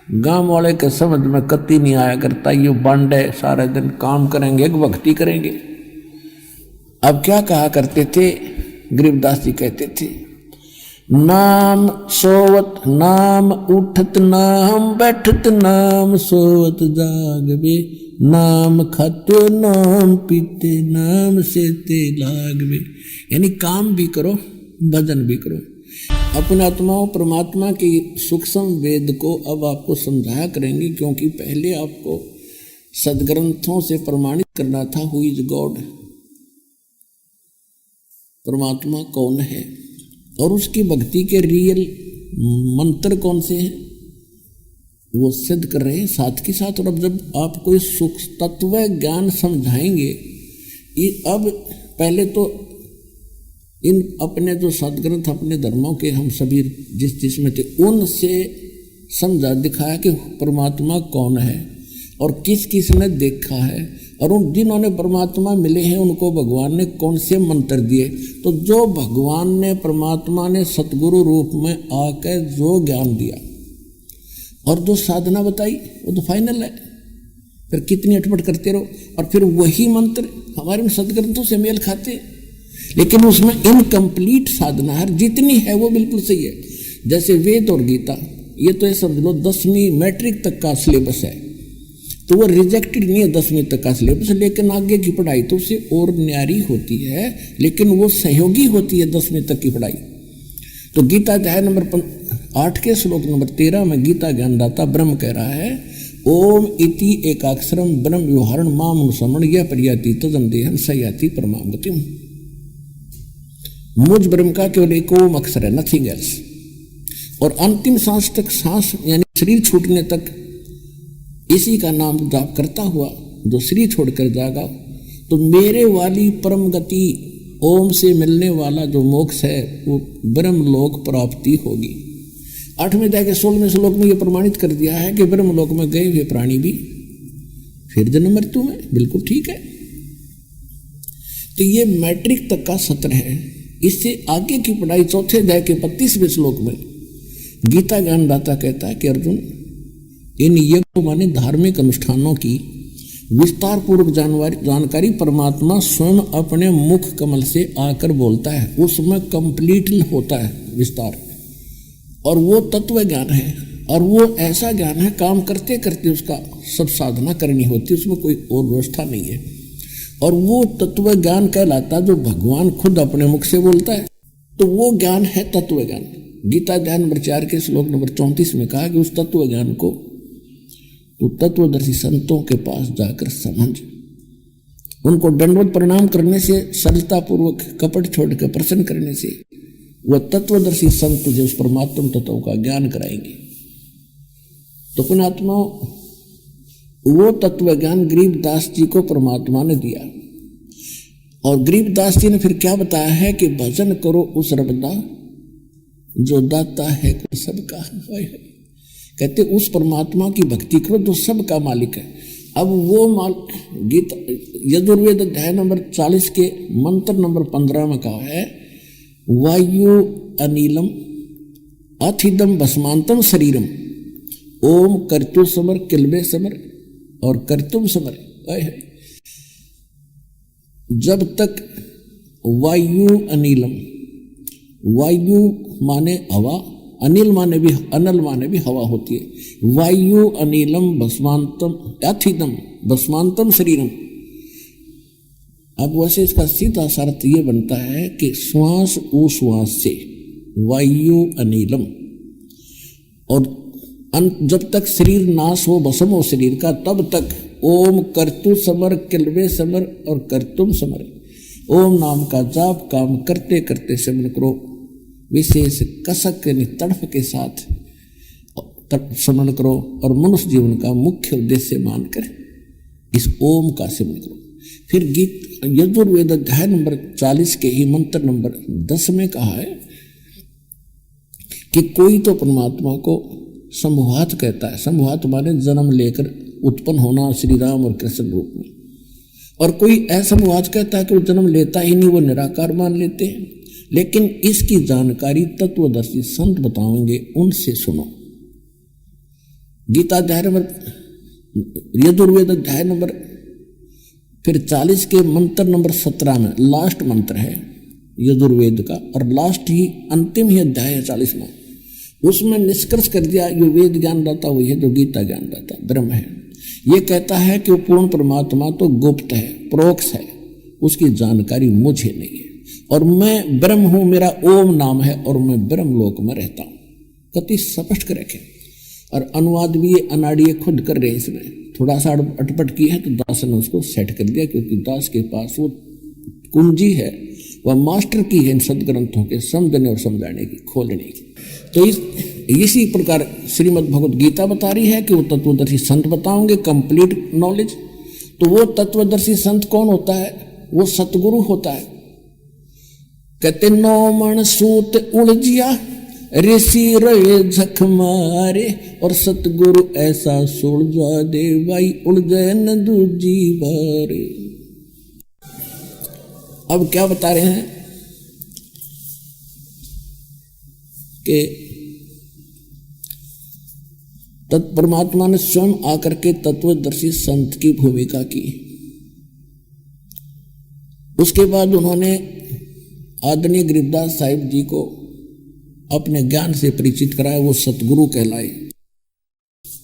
गांव वाले के समझ में कत्ती नहीं आया करता, ये बांडे सारे दिन काम करेंगे भक्ति करेंगे। अब क्या कहा करते थे, गरीबदास जी कहते थे, नाम सोवत नाम उठत नाम बैठत नाम सोवत जागवे, नाम खाते नाम पीते नाम सेते लागवे। यानी काम भी करो भजन भी करो। अपने आत्माओं परमात्मा की सूक्ष्म वेद को अब आपको समझाया करेंगे, क्योंकि पहले आपको सदग्रंथों से प्रमाणित करना था हु इज गॉड, परमात्मा कौन है, और उसकी भक्ति के रियल मंत्र कौन से हैं वो सिद्ध कर रहे हैं साथ के साथ। और अब जब आपको इस सूक्ष्म तत्व ज्ञान समझाएंगे, अब पहले तो इन अपने जो सदग्रंथ अपने धर्मों के हम सभी जिसमें थे उनसे समझा दिखाया कि परमात्मा कौन है और किस किस ने देखा है, और उन जिन्होंने परमात्मा मिले हैं उनको भगवान ने कौन से मंत्र दिए। तो जो भगवान ने परमात्मा ने सतगुरु रूप में आकर जो ज्ञान दिया और जो साधना बताई वो तो फाइनल है। फिर कितनी अटपट करते रहो, और फिर वही मंत्र हमारे सदग्रंथों से मेल खाते, लेकिन उसमें इनकम्प्लीट साधना है। जितनी है वो बिल्कुल सही है। जैसे वेद और गीता, ये तो ये समझ लो 10वीं मैट्रिक तक का सिलेबस है, तो वो रिजेक्टेड नहीं है 10वीं तक का सिलेबस, लेकिन आगे की पढ़ाई तो उससे और न्यारी होती है, लेकिन वो सहयोगी होती है 10वीं तक की पढ़ाई। तो गीता अध्याय नंबर 8 के श्लोक नंबर 13 में गीता ज्ञानदाता ब्रह्म कह रहा है, ओम इति एकाक्षरम ब्रह्म व्यवहारण माम अनुसमण यह प्रयाति तदम देहन सयाति परमाम गतिम। मुझ ब्रह्म का केवल एक ओम अक्षर है, नथिंग एल्स। और अंतिम सांस तक, सांस यानी शरीर छूटने तक इसी का नाम जाप करता हुआ जो शरीर छोड़कर जाएगा तो मेरे वाली परम गति ओम से मिलने वाला जो मोक्ष है वो ब्रह्मलोक प्राप्ति होगी। 8वें अध्याय के 16वें श्लोक में यह प्रमाणित कर दिया है कि ब्रह्मलोक में गए हुए प्राणी भी फिर जन्म मृत्यु में, बिल्कुल ठीक है। तो ये मैट्रिक तक का सत्र है। इससे आगे की पढ़ाई 4थे अध्याय के 35वें श्लोक में गीता ज्ञानदाता कहता है कि अर्जुन, इन यज्ञों माने धार्मिक अनुष्ठानों की विस्तार पूर्वक जानकारी परमात्मा स्वयं अपने मुख कमल से आकर बोलता है, उसमें कंप्लीट होता है विस्तार, और वो तत्व ज्ञान है, और वो ऐसा ज्ञान है काम करते करते उसका सब साधना करनी होती है, उसमें कोई और व्यवस्था नहीं है। और वो तत्व ज्ञान कहलाता जो भगवान खुद अपने मुख से बोलता है, तो वो ज्ञान है तत्व ज्ञान। गीता अध्याय नंबर 4 के श्लोक नंबर 34 में कहा कि उस तत्व ज्ञान को तो तत्वदर्शी संतों के पास जाकर समझ, उनको दंडवत प्रणाम करने से, सरलता पूर्वक कपट छोड़कर प्रसन्न करने से वह तत्वदर्शी संत तुझे उस परमात्म तत्व का ज्ञान कराएंगे। तो पुण्यात्मा वो तत्व ज्ञान गरीबदास जी को परमात्मा ने दिया, और गरीबदास जी ने फिर क्या बताया है कि भजन करो उस रबदा जो दाता है सबका। कहते उस परमात्मा की भक्ति करो जो सबका मालिक है। अब वो गीता यजुर्वेद अध्याय नंबर 40 के मंत्र नंबर 15 में कहा है, वायु अनिलम अथिदम भस्मांतम शरीरम ओम कर्तु समर किलबे समर और कर्तुम समर। जब तक वायु अनिलम, वायु माने हवा, अनिल माने भी, अनल माने भी हवा होती है। वायु अनिलम भस्मांतम अथिदम भस्मांतम शरीरम। अब वैसे इसका सीधा अर्थ ये बनता है कि श्वास उश्वास से वायु अनिलम, और जब तक शरीर नाश हो, भस्म हो शरीर का, तब तक ओम कर्तु समर किलवे समर और कर्तुम समर। ओम नाम का जाप काम करते करते सिमरन करो, विशेष कसक यानी तड़फ के साथ स्मरण करो, और मनुष्य जीवन का मुख्य उद्देश्य मानकर इस ओम का सिमरन करो। फिर यजुर्वेद अध्याय नंबर 40 के ही मंत्र नंबर 10 में कहा है कि कोई तो परमात्मा को संभवात कहता है। संभवात माने जन्म लेकर उत्पन्न होना श्री राम और कृष्ण रूप में, और कोई असंभवात कहता है कि वो जन्म लेता ही नहीं, वो निराकार मान लेते हैं। लेकिन इसकी जानकारी तत्वदर्शी संत बताएंगे, उनसे सुनो। गीता अध्याय नंबर, यजुर्वेद अध्याय नंबर फिर 40 के मंत्र नंबर 17 में लास्ट मंत्र है यजुर्वेद का, और लास्ट ही अंतिम ही अध्याय है 40वां। उसमें निष्कर्ष कर दिया जो वेद ज्ञानदाता वही है जो गीता ज्ञानदाता ब्रह्म है। ये कहता है कि वो पूर्ण परमात्मा तो गुप्त है, परोक्ष है, उसकी जानकारी मुझे नहीं है, और मैं ब्रह्म हूं, मेरा ओम नाम है, और मैं ब्रह्म लोक में रहता हूं। कति स्पष्ट कर रखे। और अनुवाद भी ये अनाड़ी खुद कर रहे हैं, इसमें थोड़ा सा अटपट की है तो दास ने उसको सेट कर दिया, क्योंकि दास के पास वो कुंजी है, वह मास्टर की है इन सदग्रंथों के समझने और समझाने की, खोलने की। तो इसी प्रकार श्रीमद् भगवत गीता बता रही है कि वो तत्वदर्शी संत बताओगे कंप्लीट नॉलेज। तो वो तत्वदर्शी संत कौन होता है? वो सतगुरु होता है। कहते 9 मण सूत उलझिया ऋषि रहे झक मारे, और सतगुरु ऐसा सुलझा दे भाई उलझे न दूजी बारे। अब क्या बता रहे हैं कि परमात्मा ने स्वयं आकर के तत्वदर्शी संत की भूमिका की। उसके बाद उन्होंने आदरणीय गरीबदास साहिब जी को अपने ज्ञान से परिचित कराया, वो सतगुरु कहलाए।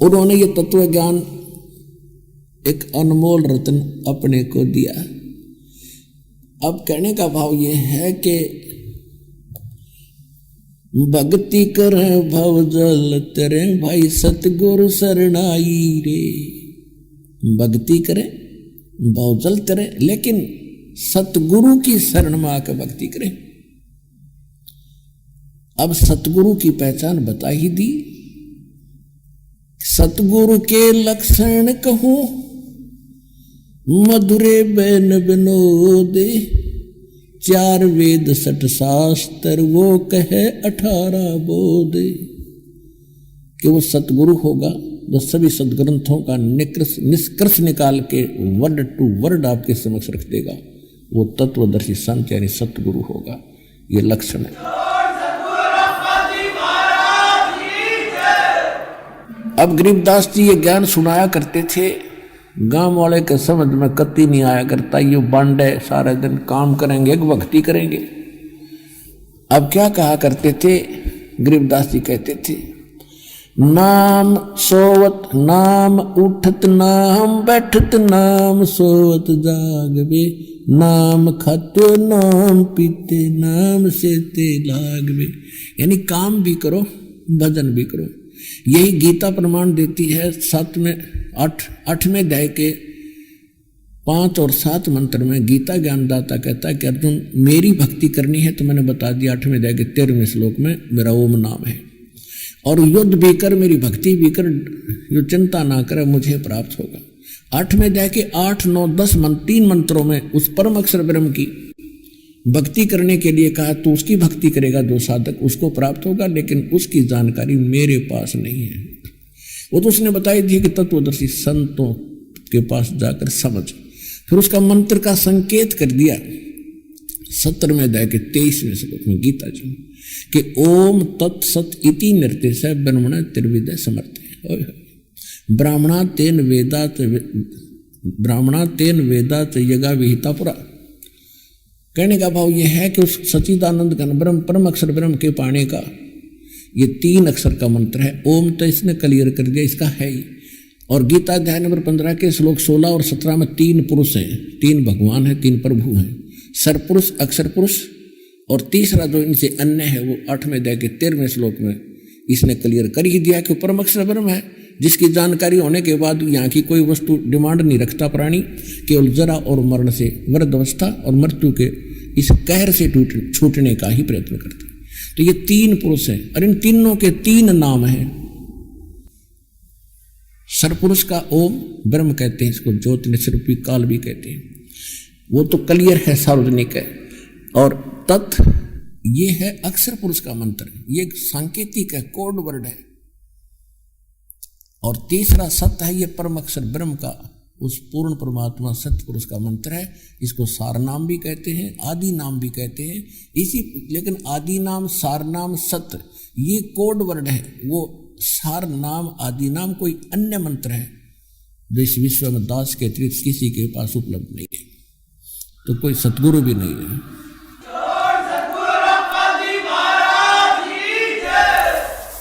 उन्होंने ये तत्व ज्ञान एक अनमोल रत्न अपने को दिया। अब कहने का भाव ये है कि भक्ति करे भव जल तेरे भाई सतगुरु शरणाई रे। भक्ति करे भव जल तेरे, लेकिन सतगुरु की शरण में आकर भक्ति करे। अब सतगुरु की पहचान बता ही दी। सतगुरु के लक्षण कहो मधुरे बैन विनोदे, 4 वेद 6 शास्त्र वो कहे 18 बोध। कि वो सतगुरु होगा जो सभी सदग्रंथों का निष्कर्ष निकाल के वर्ड टू वर्ड आपके समक्ष रख देगा, वो तत्वदर्शी संत यानी सतगुरु होगा। ये लक्षण है। अब गरीबदास जी ये ज्ञान सुनाया करते थे, गांव वाले के समझ में कत्ती नहीं आया करता। ये बांडे सारे दिन काम करेंगे भक्ति करेंगे। अब क्या कहा करते थे गरीबदास जी? कहते थे नाम सोवत नाम उठत नाम बैठत नाम सोवत जागवे, नाम खाते नाम पीते नाम सेते लागवे। यानी काम भी करो भजन भी करो। यही गीता प्रमाण देती है। 8वें अध्याय के 5 और 7 मंत्र में गीता ज्ञानदाता कहता है कि अर्जुन मेरी भक्ति करनी है तो मैंने बता दिया 8वें अध्याय के 13वें श्लोक में मेरा ओम नाम है, और युद्ध भी कर मेरी भक्ति भी कर, जो चिंता ना करे मुझे प्राप्त होगा। 8वें अध्याय के 8, 9, 10 3 मंत्रों में उस परम अक्षर ब्रह्म की भक्ति करने के लिए कहा, तो उसकी भक्ति करेगा जो साधक उसको प्राप्त होगा, लेकिन उसकी जानकारी मेरे पास नहीं है। वो तो उसने बताई थी कि तत्वदर्शी संतों के पास जाकर समझ। फिर उसका मंत्र का संकेत कर दिया 17वें अध्याय के 23वें श्लोक में गीता जी कि ओम तत्सत इति निर्देश ब्रह्मण त्रिविद समर्थ। ब्राह्मणा तेन वेदात यगा विहिता पुरा। कहने का भाव यह है कि उस सच्चिदानंद घन ब्रह्म परम अक्षर ब्रह्म के पाने का ये 3 अक्षर का मंत्र है। ओम तो इसने क्लियर कर दिया, इसका है ही। और गीता अध्याय नंबर 15 के श्लोक 16 और 17 में 3 पुरुष हैं, 3 भगवान हैं, 3 प्रभु हैं, सरपुरुष अक्षर पुरुष, और तीसरा जो इनसे अन्य है वो 8वें अध्याय के 13वें श्लोक में इसने क्लियर कर ही दिया कि परम अक्षर ब्रह्म है, जिसकी जानकारी होने के बाद यहाँ की कोई वस्तु डिमांड नहीं रखता प्राणी, केवल जरा और मरण से वृद्ध अवस्था और मृत्यु के इस कहर से छूटने का ही प्रयत्न करते हैं। तो ये 3 पुरुष हैं और इन तीनों के 3 नाम हैं। सरपुरुष का ओम ब्रह्म कहते हैं, इसको ज्योति स्वरूपी काल भी कहते हैं, वो तो क्लियर है, सार्वजनिक है। और तत् ये है अक्षर पुरुष का मंत्र, ये एक सांकेतिक है, कोड वर्ड है। और तीसरा सत्य है, ये परम अक्षर ब्रह्म का उस पूर्ण परमात्मा सत्य पुरुष का मंत्र है। इसको सार नाम भी कहते हैं, आदि नाम भी कहते हैं। इसी लेकिन आदि नाम, सार नाम, सत्य ये कोड वर्ड है, वो सार नाम आदि नाम कोई अन्य मंत्र है जो इस विश्व में दास के अतिरिक्त किसी के पास उपलब्ध नहीं है, तो कोई सतगुरु भी नहीं है।